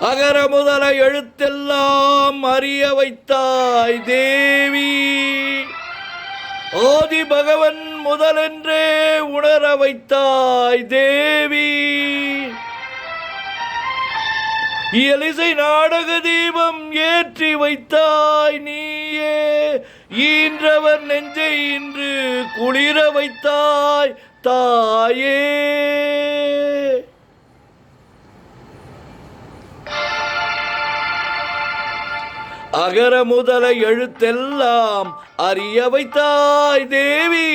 அகர முதல எழுத்தெல்லாம் அறிய வைத்தாய் தேவி. ஆதி பகவன் முதலென்றே உணர வைத்தாய் தேவி. இயலிசை நாடக தீபம் ஏற்றி வைத்தாய் நீயே. ஈன்றவர் நெஞ்சை இன்று குளிர வைத்தாய் தாயே. அகர முதல எழுத்தெல்லாம் அறிய வைத்தாய் தேவி.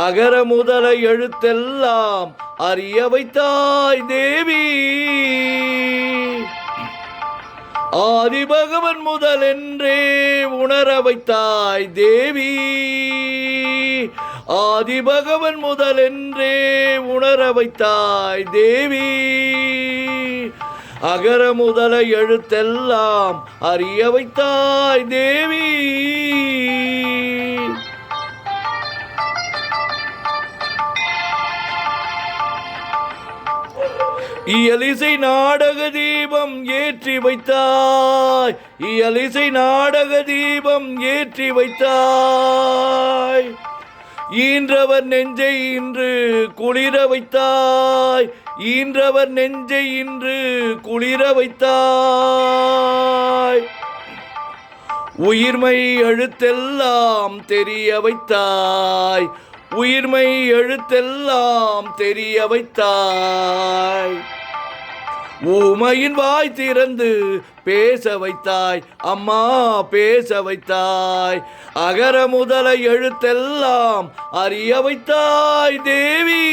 அகர முதல எழுத்தெல்லாம் அறிய வைத்தாய் தேவி. ஆதி பகவன் முதலென்றே உணர வைத்தாய் தேவி. ஆதி பகவன் முதலென்றே உணர வைத்தாய் தேவி. அகர முதல எழுத்தெல்லாம் அறிய வைத்தாய் தேவி. இயலிசை நாடக தீபம் ஏற்றி வைத்தாய். இயலிசை நாடக தீபம் ஏற்றி வைத்தாய். ஈன்றவர் நெஞ்சை இன்று குளிர வைத்தாய். ஈன்றவர் நெஞ்சை இன்று குளிர வைத்தாய். உயிர்மை எழுத்தெல்லாம் தெரிய வைத்தாய். உயிர்மை எழுத்தெல்லாம் தெரிய வைத்தாய். ஊமையின் வாய் திறந்து பேச வைத்தாய். அம்மா பேச வைத்தாய். அகர முதல எழுத்தெல்லாம் அறிய வைத்தாய் தேவி.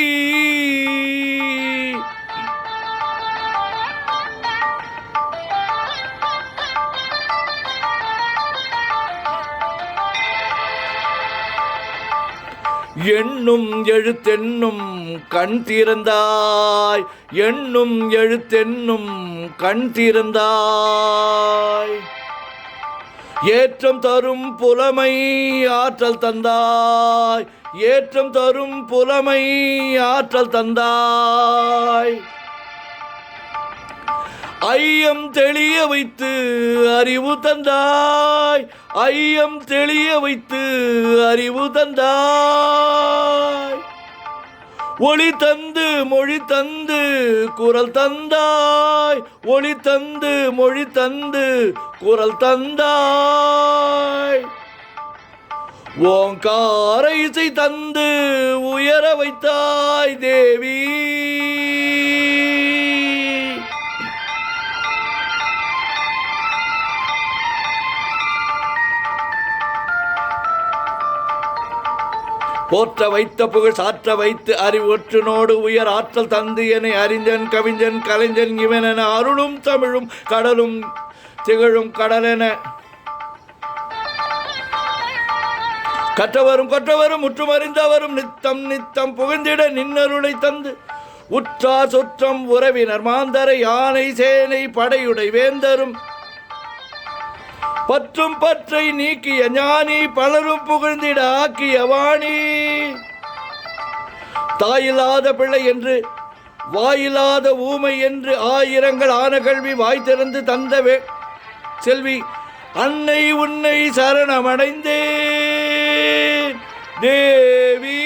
எண்ணும் எழுத்தென்னும் கண் திறந்தாய். எண்ணும் எழுத்தென்னும் கண் திறந்தாய். ஏற்றம் தரும் புலமை ஆற்றல் தந்தாய். ஏற்றம் தரும் புலமை ஆற்றல் தந்தாய். ஐயம் தெளிய வைத்து அறிவு தந்தாய். ஐயம் தெளிய வைத்து அறிவு தந்தாய். ஒளி தந்து மொழி தந்து குரல் தந்தாய். ஒளி தந்து மொழி தந்து குரல் தந்தாய். ஓங்கார இசை தந்து உயர வைத்தாய் தேவி. போற்ற வைத்த புகழ் சாற்ற வைத்து அறிவொற்றினோடு உயர் ஆற்றல் தந்து என அறிஞன் கவிஞன் கலைஞன் இவனென அருளும் தமிழும் கடலும் திகழும் கடலென கற்றவரும் கொற்றவரும் முற்றுமறிந்தவரும் நித்தம் நித்தம் புகழ்ந்திட நின்னருளை தந்து உற்றார் சுற்றம் உறவினர் மாந்தரை யானை சேனை படையுடை வேந்தரும் பற்றும் பற்றை நீக்கிய ஞானி பலரும் புகழ்ந்திட ஆக்கிய வாணி. தாயில்லாத பிள்ளை என்று வாயில்லாத ஊமை என்று ஆயிரங்கள் ஆன கல்வி வாய் திறந்து தந்த செல்வி அன்னை உன்னை சரணமடைந்தேன் தேவி.